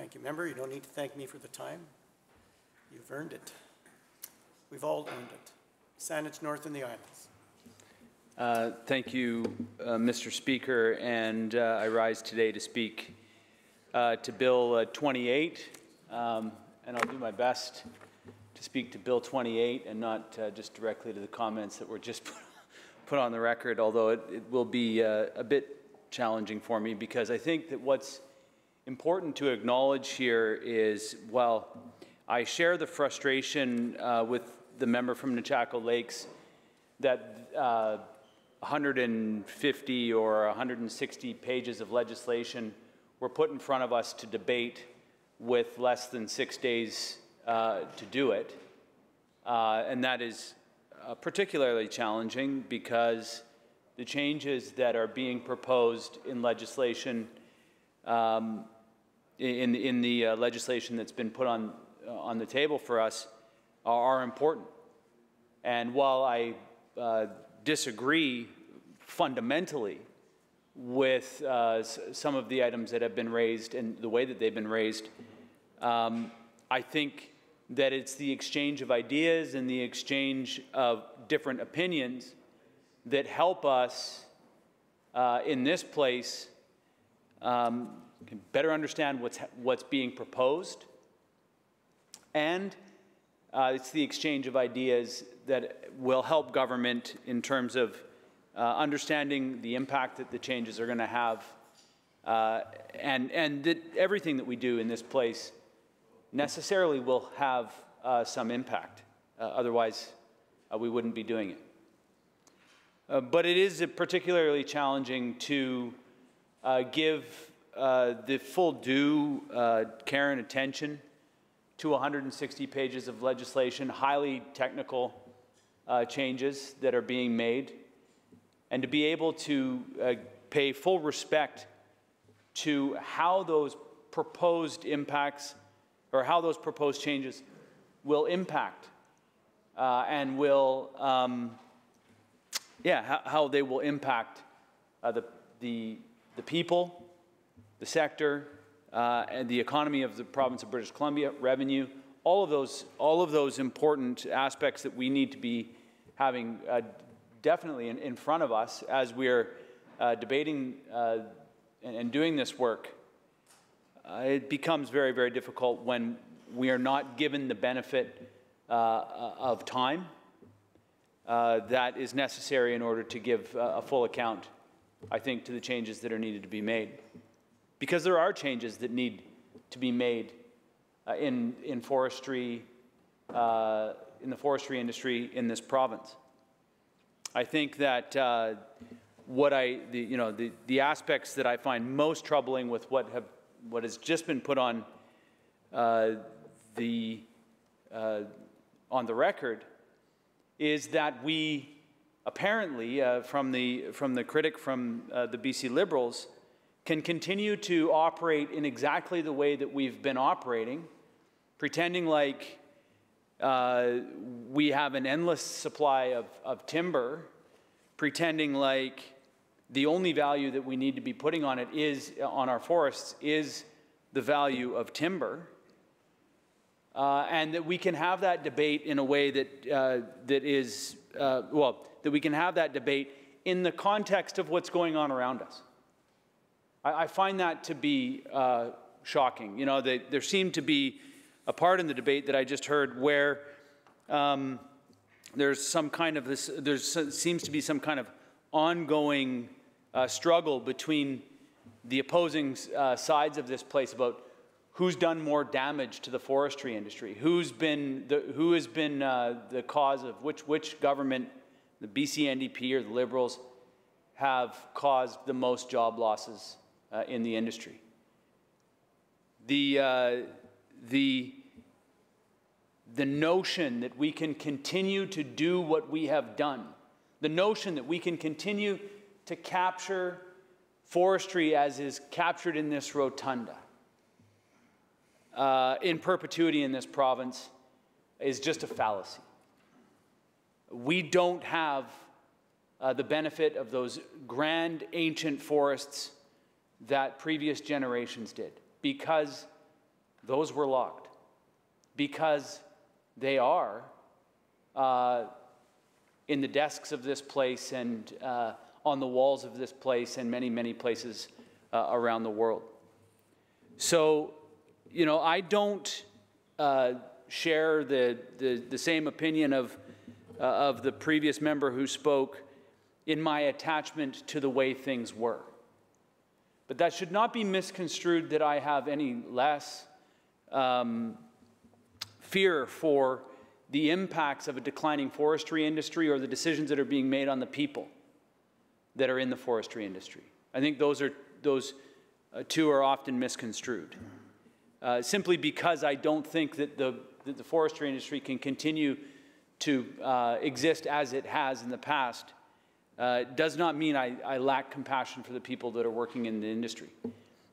Thank you, member. You don't need to thank me for the time. You've earned it. We've all earned it. Saanich North and the Islands. Thank you, Mr. Speaker, and I rise today to speak to Bill 28, and I'll do my best to speak to Bill 28 and not just directly to the comments that were just put on the record, although it will be a bit challenging for me, because I think that what's important to acknowledge here is, while I share the frustration with the member from Nechako Lakes that 150 or 160 pages of legislation were put in front of us to debate with less than 6 days to do it. And that is particularly challenging because the changes that are being proposed in legislation, in the legislation that's been put on the table for us are important. And while I disagree fundamentally with some of the items that have been raised and the way that they've been raised, I think that it's the exchange of ideas and the exchange of different opinions that help us in this place better understand what's being proposed, and it's the exchange of ideas that will help government in terms of understanding the impact that the changes are going to have, and that everything that we do in this place necessarily will have some impact. Otherwise, we wouldn't be doing it. But it is particularly challenging to give the full due care and attention to 160 pages of legislation, highly technical changes that are being made, and to be able to pay full respect to how those proposed impacts or how those proposed changes will impact and will, how they will impact the people, the sector, and the economy of the province of British Columbia, revenue, all of those important aspects that we need to be having definitely in front of us as we're debating and doing this work. It becomes very, very difficult when we are not given the benefit of time that is necessary in order to give a full account, I think, to the changes that are needed to be made. Because there are changes that need to be made in forestry, in the forestry industry in this province. I think that the aspects that I find most troubling with what has just been put on the record is that we apparently, from the critic from the BC Liberals, can continue to operate in exactly the way that we've been operating, pretending like we have an endless supply of timber, pretending like the only value that we need to be putting on it on our forests is the value of timber, and that we can have that debate in a way that we can have that debate in the context of what's going on around us. I find that to be shocking. You know, there seemed to be a part in the debate that I just heard where there's some kind of seems to be some kind of ongoing struggle between the opposing sides of this place about who's done more damage to the forestry industry, who has been the cause of which government, the BC NDP or the Liberals, have caused the most job losses in the industry. The notion that we can continue to do what we have done, the notion that we can continue to capture forestry as is captured in this rotunda in perpetuity in this province is just a fallacy. We don't have the benefit of those grand ancient forests that previous generations did because those were locked because they are in the desks of this place and on the walls of this place and many, many places around the world. So, you know, I don't share the same opinion of the previous member who spoke in my attachment to the way things were. But that should not be misconstrued that I have any less fear for the impacts of a declining forestry industry or the decisions that are being made on the people that are in the forestry industry. I think those two are often misconstrued. Simply because I don't think that the forestry industry can continue to exist as it has in the past does not mean I lack compassion for the people that are working in the industry.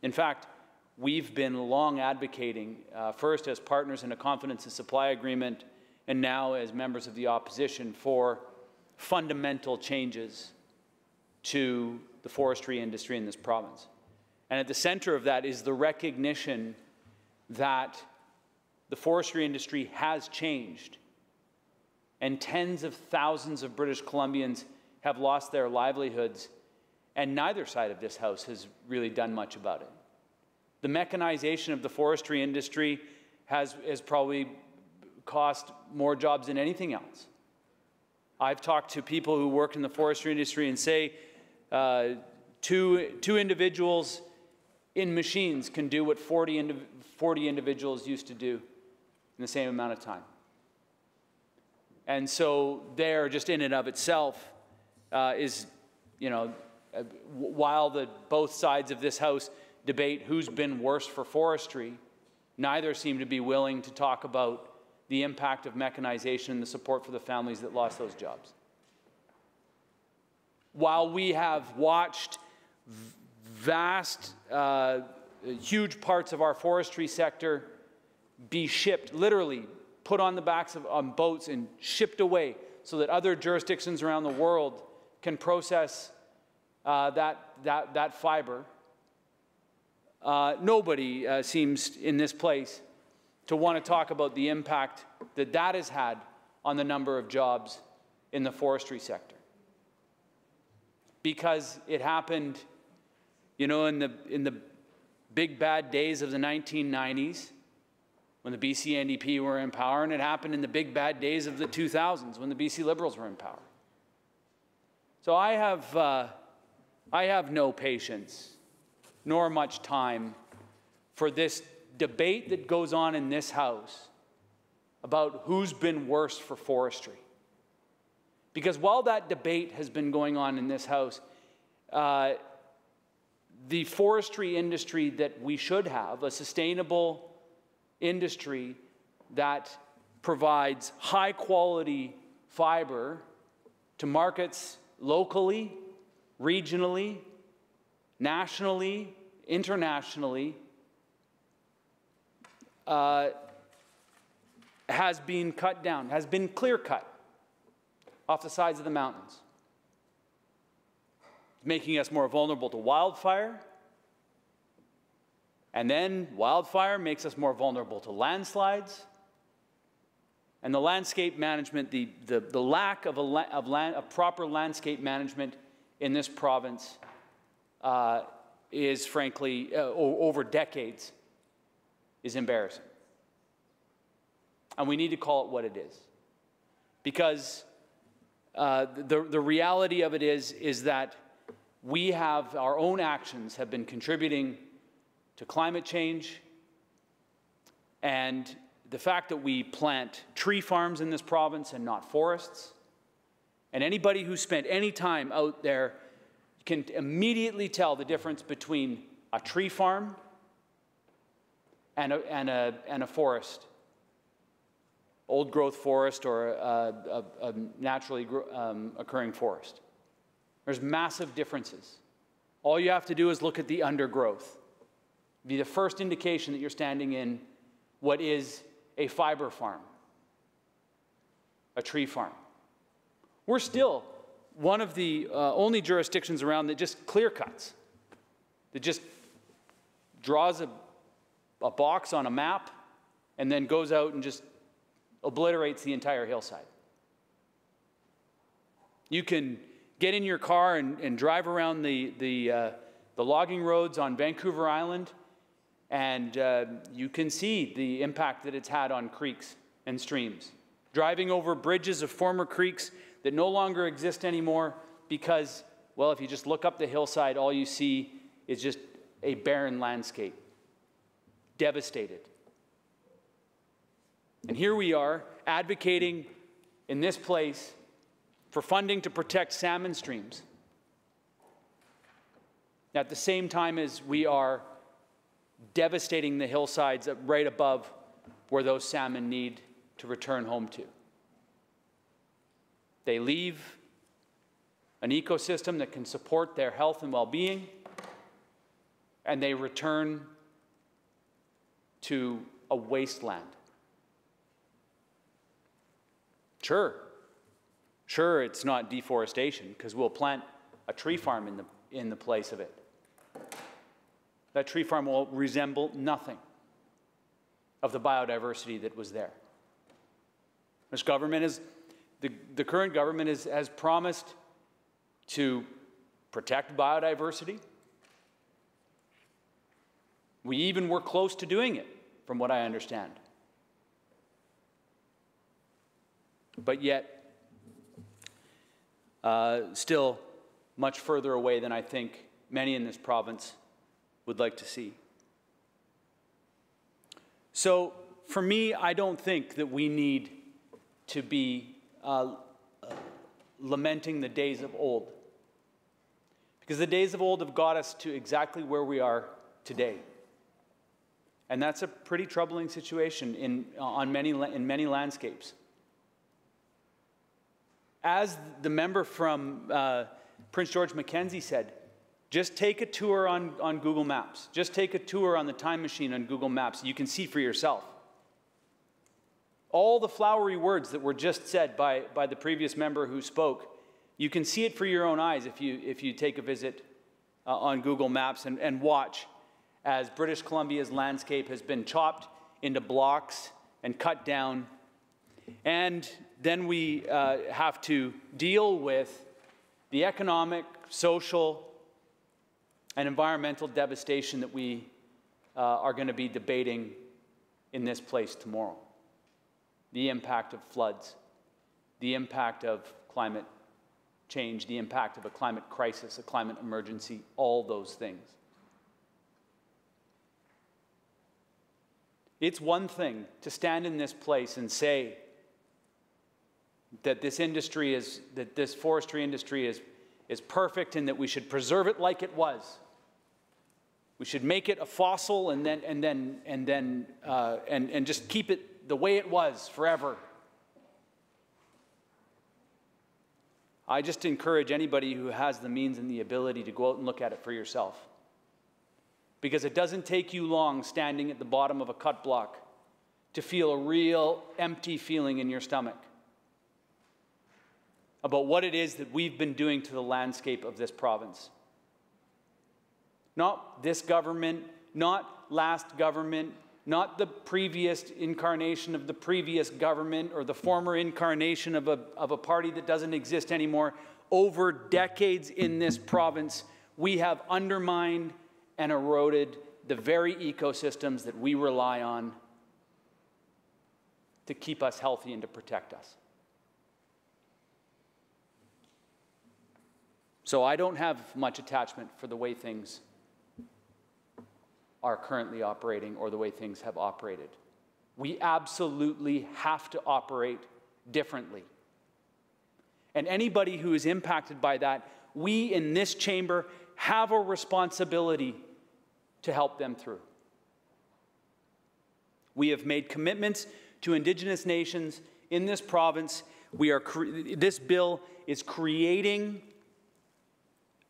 In fact, we've been long advocating, first as partners in a confidence and supply agreement, and now as members of the opposition, for fundamental changes to the forestry industry in this province. And at the center of that is the recognition that the forestry industry has changed, and tens of thousands of British Columbians have lost their livelihoods, and neither side of this House has really done much about it. The mechanization of the forestry industry has probably cost more jobs than anything else. I've talked to people who work in the forestry industry and say two individuals in machines can do what 40 individuals used to do in the same amount of time. And so there, just in and of itself, is, you know, while both sides of this House debate who's been worse for forestry, neither seem to be willing to talk about the impact of mechanization and the support for the families that lost those jobs. While we have watched vast, huge parts of our forestry sector be shipped, literally put on the backs of boats and shipped away so that other jurisdictions around the world can process that fiber, nobody seems in this place to want to talk about the impact that has had on the number of jobs in the forestry sector. Because it happened, you know, in the big bad days of the 1990s when the BC NDP were in power, and it happened in the big bad days of the 2000s when the BC Liberals were in power. So I have no patience nor much time for this debate that goes on in this House about who's been worse for forestry. Because while that debate has been going on in this House, the forestry industry that we should have, a sustainable industry that provides high-quality fiber to markets locally, regionally, nationally, internationally, has been cut down, has been clear-cut off the sides of the mountains, making us more vulnerable to wildfire, and then wildfire makes us more vulnerable to landslides, and the landscape management, the lack of proper landscape management in this province is frankly, over decades, is embarrassing. And we need to call it what it is. Because the reality of it is that we have, our own actions have been contributing to climate change, and the fact that we plant tree farms in this province and not forests. And anybody who spent any time out there can immediately tell the difference between a tree farm and a forest, old growth forest or a naturally occurring forest. There's massive differences. All you have to do is look at the undergrowth. Be the first indication that you're standing in what is a fiber farm, a tree farm. We're still one of the only jurisdictions around that just clear cuts, that just draws a box on a map and then goes out and just obliterates the entire hillside. You can get in your car and drive around the logging roads on Vancouver Island, and you can see the impact that it's had on creeks and streams. Driving over bridges of former creeks that no longer exist anymore because, well, if you just look up the hillside, all you see is just a barren landscape, devastated. And here we are advocating in this place for funding to protect salmon streams at the same time as we are devastating the hillsides right above where those salmon need to return home to. They leave an ecosystem that can support their health and well-being, and they return to a wasteland. Sure, it's not deforestation, because we'll plant a tree farm in the place of it. That tree farm will resemble nothing of the biodiversity that was there. This government is, the current government has promised to protect biodiversity. We even were close to doing it, from what I understand. But yet, still much further away than I think many in this province would like to see. So, for me, I don't think that we need to be lamenting the days of old, because the days of old have got us to exactly where we are today. And that's a pretty troubling situation in many landscapes. As the member from Prince George Mackenzie said, just take a tour on Google Maps. Just take a tour on the time machine on Google Maps. You can see for yourself. All the flowery words that were just said by the previous member who spoke, you can see it for your own eyes if you take a visit on Google Maps and watch as British Columbia's landscape has been chopped into blocks and cut down. And then we have to deal with the economic, social, and environmental devastation that we are going to be debating in this place tomorrow. The impact of floods, the impact of climate change, the impact of a climate crisis, a climate emergency, all those things. It's one thing to stand in this place and say that this forestry industry is perfect and that we should preserve it like it was. We should make it a fossil and just keep it the way it was forever. I just encourage anybody who has the means and the ability to go out and look at it for yourself. Because it doesn't take you long standing at the bottom of a cut block to feel a real empty feeling in your stomach about what it is that we've been doing to the landscape of this province. Not this government, not last government, not the previous incarnation of the previous government or the former incarnation of a party that doesn't exist anymore. Over decades in this province, we have undermined and eroded the very ecosystems that we rely on to keep us healthy and to protect us. So I don't have much attachment for the way things are currently operating or the way things have operated. We absolutely have to operate differently. And anybody who is impacted by that, we in this chamber have a responsibility to help them through. We have made commitments to Indigenous nations in this province. This bill is creating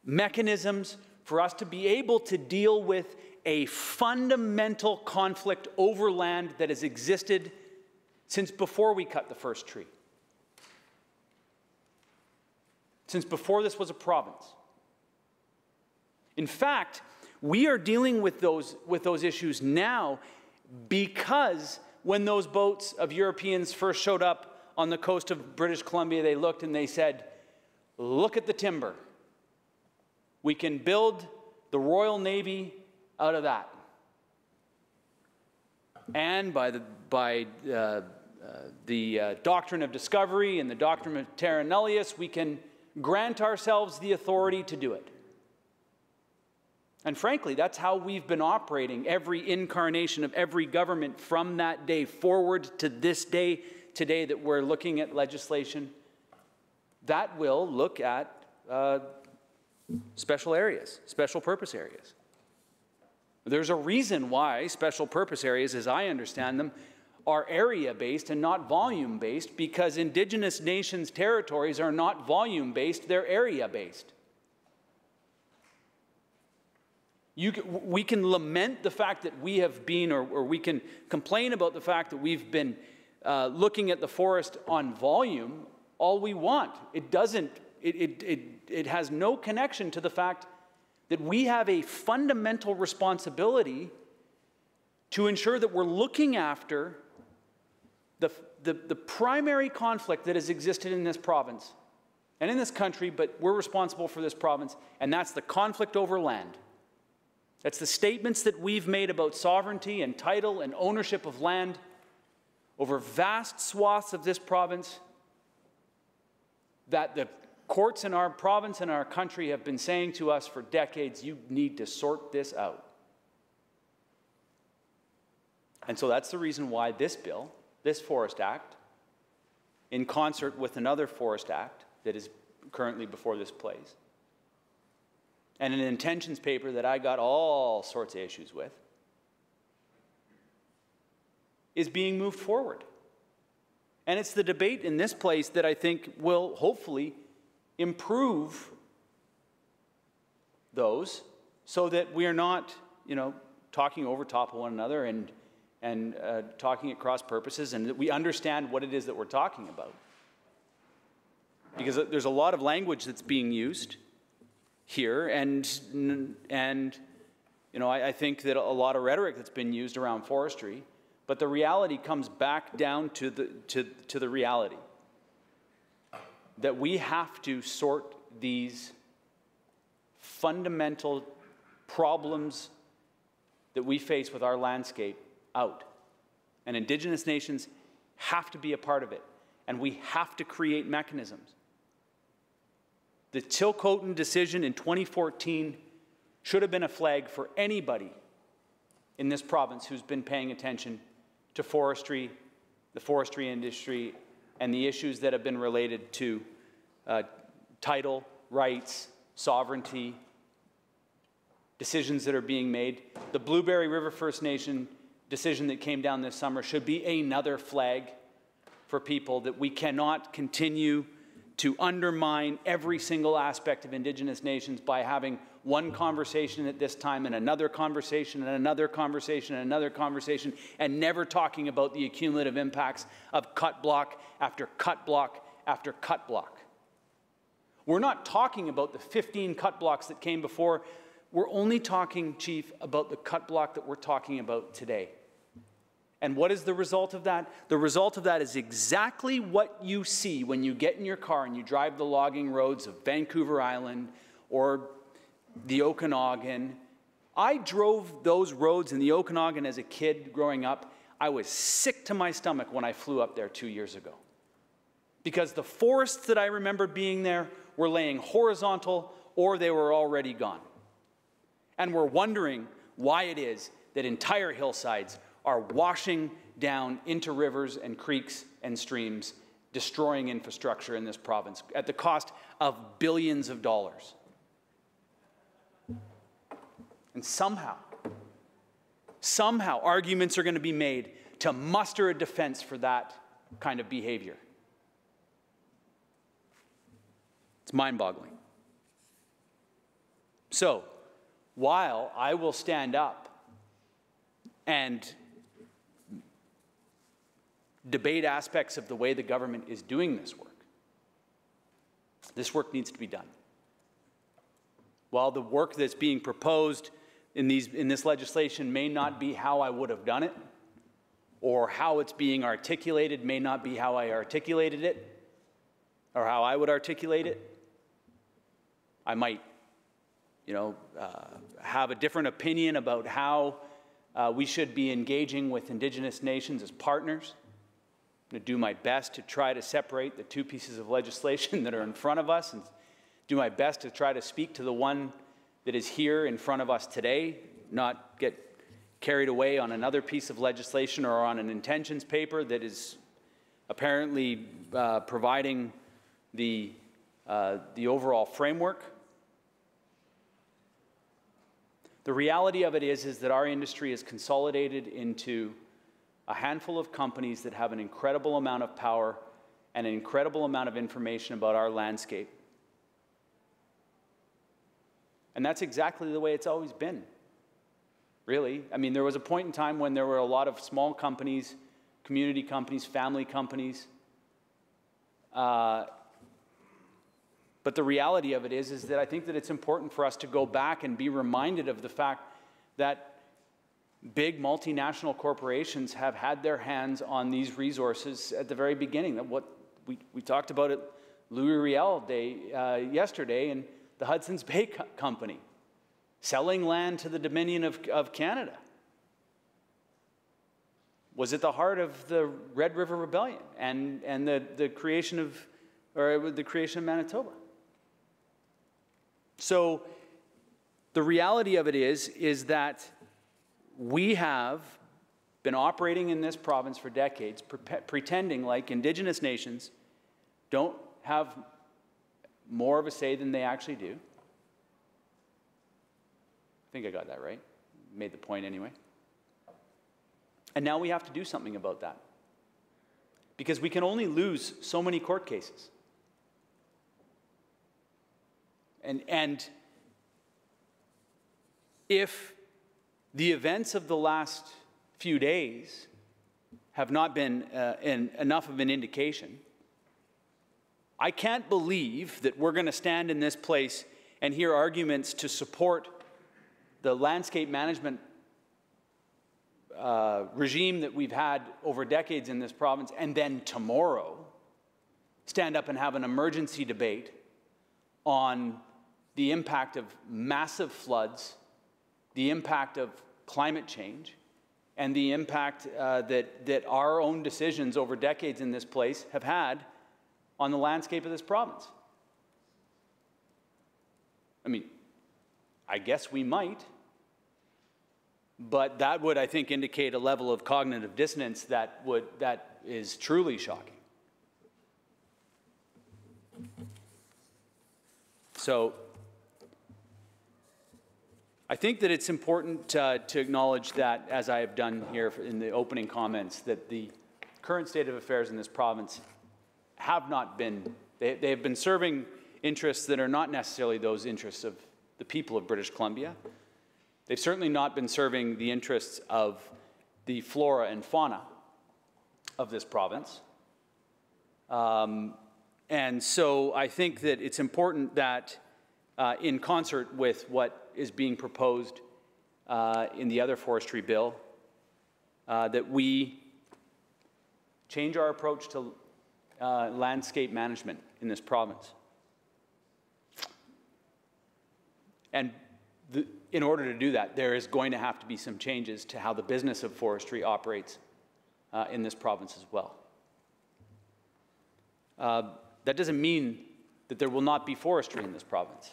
mechanisms for us to be able to deal with a fundamental conflict over land that has existed since before we cut the first tree. Since before this was a province. In fact, we are dealing with those issues now because when those boats of Europeans first showed up on the coast of British Columbia, they looked and they said, look at the timber. We can build the Royal Navy out of that. And by the doctrine of discovery and the doctrine of terra nullius, we can grant ourselves the authority to do it. And frankly, that's how we've been operating every incarnation of every government from that day forward to this day, today, that we're looking at legislation that will look at special areas, special purpose areas. There's a reason why special purpose areas, as I understand them, are area-based and not volume-based, because Indigenous nations' territories are not volume-based, they're area-based. We can lament the fact that we have been, or we can complain about the fact that we've been looking at the forest on volume all we want. It doesn't, it has no connection to the fact that we have a fundamental responsibility to ensure that we're looking after the primary conflict that has existed in this province and in this country, but we're responsible for this province, and that's the conflict over land. That's the statements that we've made about sovereignty and title and ownership of land over vast swaths of this province that the courts in our province and our country have been saying to us for decades, you need to sort this out. And so that's the reason why this bill, this Forest Act, in concert with another Forest Act that is currently before this place, and an intentions paper that I got all sorts of issues with, is being moved forward. And it's the debate in this place that I think will hopefully improve those so that we are not, talking over top of one another and talking at cross purposes, and that we understand what it is that we're talking about. Because there's a lot of language that's being used here, and I think that a lot of rhetoric that's been used around forestry, but the reality comes back down to the reality that we have to sort these fundamental problems that we face with our landscape out. And Indigenous nations have to be a part of it, and we have to create mechanisms. The Chilcotin decision in 2014 should have been a flag for anybody in this province who's been paying attention to forestry, the forestry industry, and the issues that have been related to title, rights, sovereignty, decisions that are being made. The Blueberry River First Nation decision that came down this summer should be another flag for people that we cannot continue to undermine every single aspect of Indigenous nations by having one conversation at this time and another conversation and another conversation and another conversation, and never talking about the accumulative impacts of cut block after cut block after cut block. We're not talking about the 15 cut blocks that came before. We're only talking, Chief, about the cut block that we're talking about today. And what is the result of that? The result of that is exactly what you see when you get in your car and you drive the logging roads of Vancouver Island or the Okanagan. I drove those roads in the Okanagan as a kid growing up. I was sick to my stomach when I flew up there 2 years ago, because the forests that I remember being there were laying horizontal or they were already gone. And we're wondering why it is that entire hillsides are washing down into rivers and creeks and streams, destroying infrastructure in this province at the cost of billions of dollars. And somehow arguments are going to be made to muster a defense for that kind of behavior. It's mind-boggling. So, while I will stand up and debate aspects of the way the government is doing this work needs to be done. While the work that's being proposed in this legislation may not be how I would have done it, or how it's being articulated may not be how I articulated it, or how I would articulate it. I might, have a different opinion about how we should be engaging with Indigenous nations as partners. I'm going to do my best to try to separate the two pieces of legislation that are in front of us and do my best to try to speak to the one that is here in front of us today, not get carried away on another piece of legislation or on an intentions paper that is apparently providing the overall framework. The reality of it is that our industry is consolidated into a handful of companies that have an incredible amount of power and an incredible amount of information about our landscape. And that's exactly the way it's always been, really. I mean, there was a point in time when there were a lot of small companies, community companies, family companies. But the reality of it is that I think that it's important for us to go back and be reminded of the fact that big multinational corporations have had their hands on these resources at the very beginning. What we talked about it, Louis Riel Day yesterday, and the Hudson's Bay Company, selling land to the Dominion of Canada, was at the heart of the Red River Rebellion and the creation of Manitoba. So the reality of it is that we have been operating in this province for decades, pretending like Indigenous nations don't have more of a say than they actually do. I think I got that right. Made the point anyway. And now we have to do something about that, because we can only lose so many court cases. And if the events of the last few days have not been enough of an indication, I can't believe that we're going to stand in this place and hear arguments to support the landscape management regime that we've had over decades in this province, and then tomorrow stand up and have an emergency debate on the impact of massive floods, the impact of climate change, and the impact that our own decisions over decades in this place have had on the landscape of this province. I mean, I guess we might, but that would, I think, indicate a level of cognitive dissonance that is truly shocking. So I think that it's important to acknowledge that, as I have done here in the opening comments, that the current state of affairs in this province have not been, they have been serving interests that are not necessarily those interests of the people of British Columbia. They've certainly not been serving the interests of the flora and fauna of this province. And so I think that it's important that in concert with what is being proposed in the other forestry bill, that we change our approach to landscape management in this province. And in order to do that, there is going to have to be some changes to how the business of forestry operates in this province as well. That doesn't mean that there will not be forestry in this province.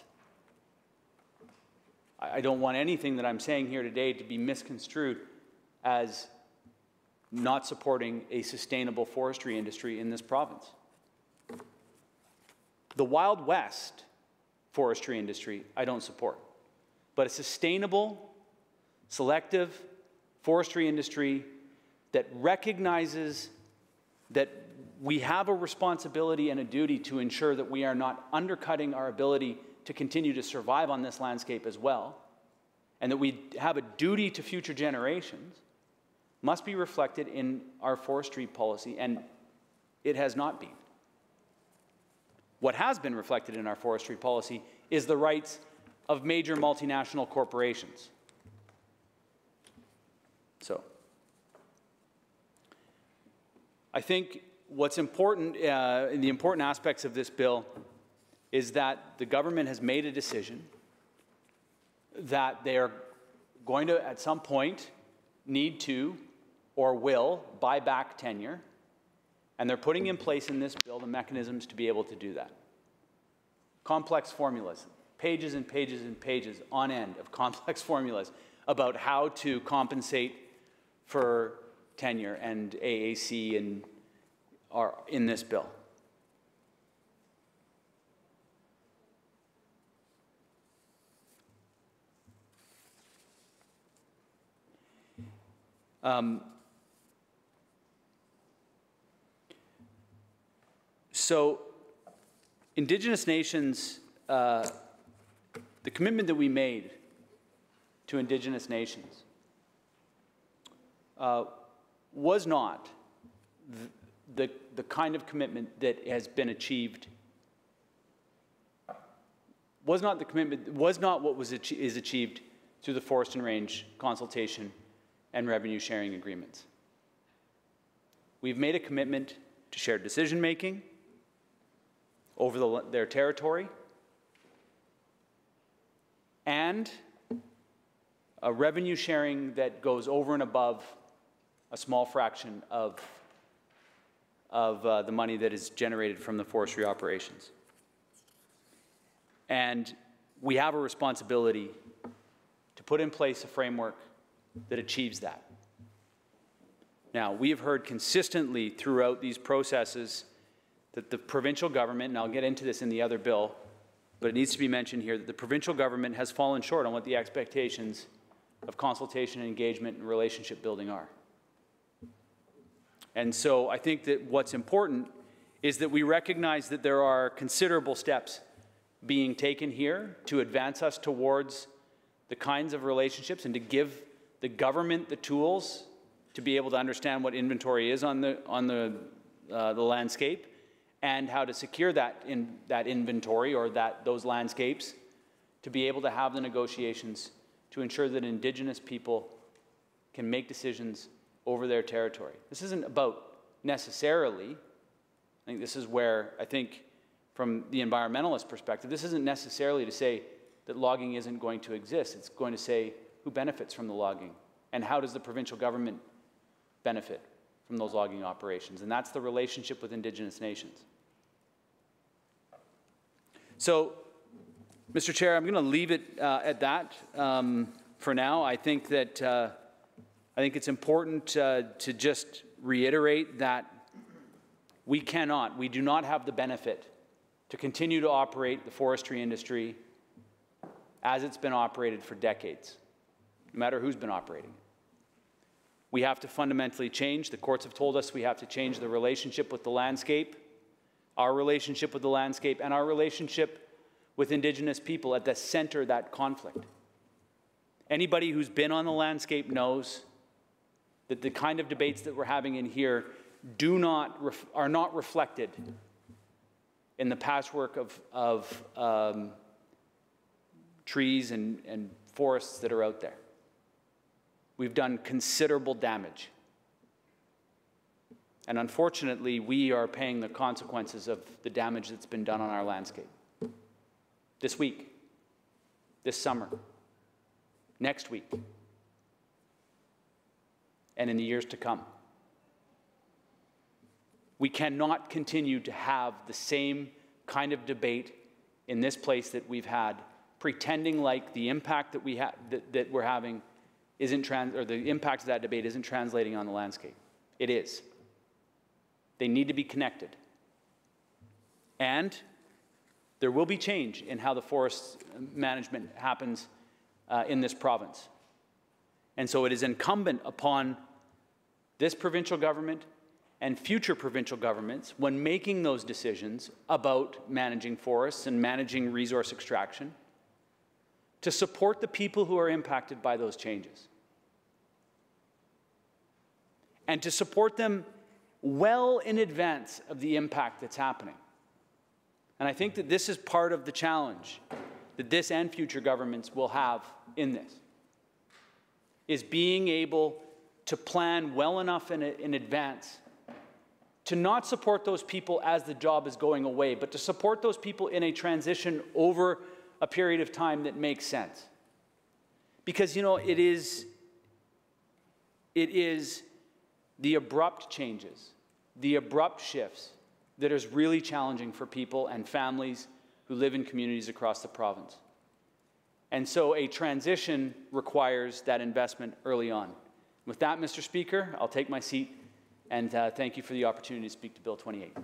I don't want anything that I'm saying here today to be misconstrued as not supporting a sustainable forestry industry in this province. The Wild West forestry industry, I don't support. But a sustainable, selective forestry industry that recognizes that we have a responsibility and a duty to ensure that we are not undercutting our ability to continue to survive on this landscape as well, and that we have a duty to future generations, must be reflected in our forestry policy, and it has not been. What has been reflected in our forestry policy is the rights of major multinational corporations. So, I think what's important, the important aspects of this bill is that the government has made a decision that they are going to, at some point, need to or will buy back tenure, and they're putting in place in this bill the mechanisms to be able to do that. Complex formulas, pages and pages and pages on end of complex formulas about how to compensate for tenure and AAC and are in this bill. So Indigenous nations, the commitment that we made to Indigenous nations was not the kind of commitment that has been achieved, was not what is achieved through the Forest and Range consultation and revenue sharing agreements. We've made a commitment to shared decision-making over their territory and a revenue sharing that goes over and above a small fraction of the money that is generated from the forestry operations. And we have a responsibility to put in place a framework that achieves that. Now, we have heard consistently throughout these processes that the provincial government, and I'll get into this in the other bill, but it needs to be mentioned here, that the provincial government has fallen short on what the expectations of consultation, engagement, and relationship building are. And so I think that what's important is that we recognize that there are considerable steps being taken here to advance us towards the kinds of relationships and to give the government the tools to be able to understand what inventory is on the landscape and how to secure that inventory or those landscapes to be able to have the negotiations to ensure that Indigenous people can make decisions over their territory. This isn't about necessarily, I think this is where I think from the environmentalist perspective, this isn't necessarily to say that logging isn't going to exist. It's going to say who benefits from the logging and how does the provincial government benefit from those logging operations. And that's the relationship with Indigenous nations. So, Mr. Chair, I'm going to leave it at that for now. I think that I think it's important to just reiterate that we do not have the benefit to continue to operate the forestry industry as it's been operated for decades, no matter who's been operating. We have to fundamentally change. The courts have told us we have to change the relationship with the landscape, our relationship with the landscape, and our relationship with Indigenous people at the center of that conflict. Anybody who's been on the landscape knows that the kind of debates that we're having in here are not reflected in the patchwork of trees and forests that are out there. We've done considerable damage. And unfortunately, we are paying the consequences of the damage that's been done on our landscape. This week, this summer, next week, and in the years to come. We cannot continue to have the same kind of debate in this place that we've had, pretending like the impact that we're having or the impact of that debate isn't translating on the landscape. It is. They need to be connected. And there will be change in how the forest management happens in this province. And so it is incumbent upon this provincial government and future provincial governments, when making those decisions about managing forests and managing resource extraction, to support the people who are impacted by those changes. And to support them well in advance of the impact that's happening. And I think that this is part of the challenge that this and future governments will have in this, is being able to plan well enough in advance to not support those people as the job is going away, but to support those people in a transition over a period of time that makes sense. Because, you know, it is the abrupt changes, the abrupt shifts that is really challenging for people and families who live in communities across the province. And so a transition requires that investment early on. With that, Mr. Speaker, I'll take my seat and thank you for the opportunity to speak to Bill 28.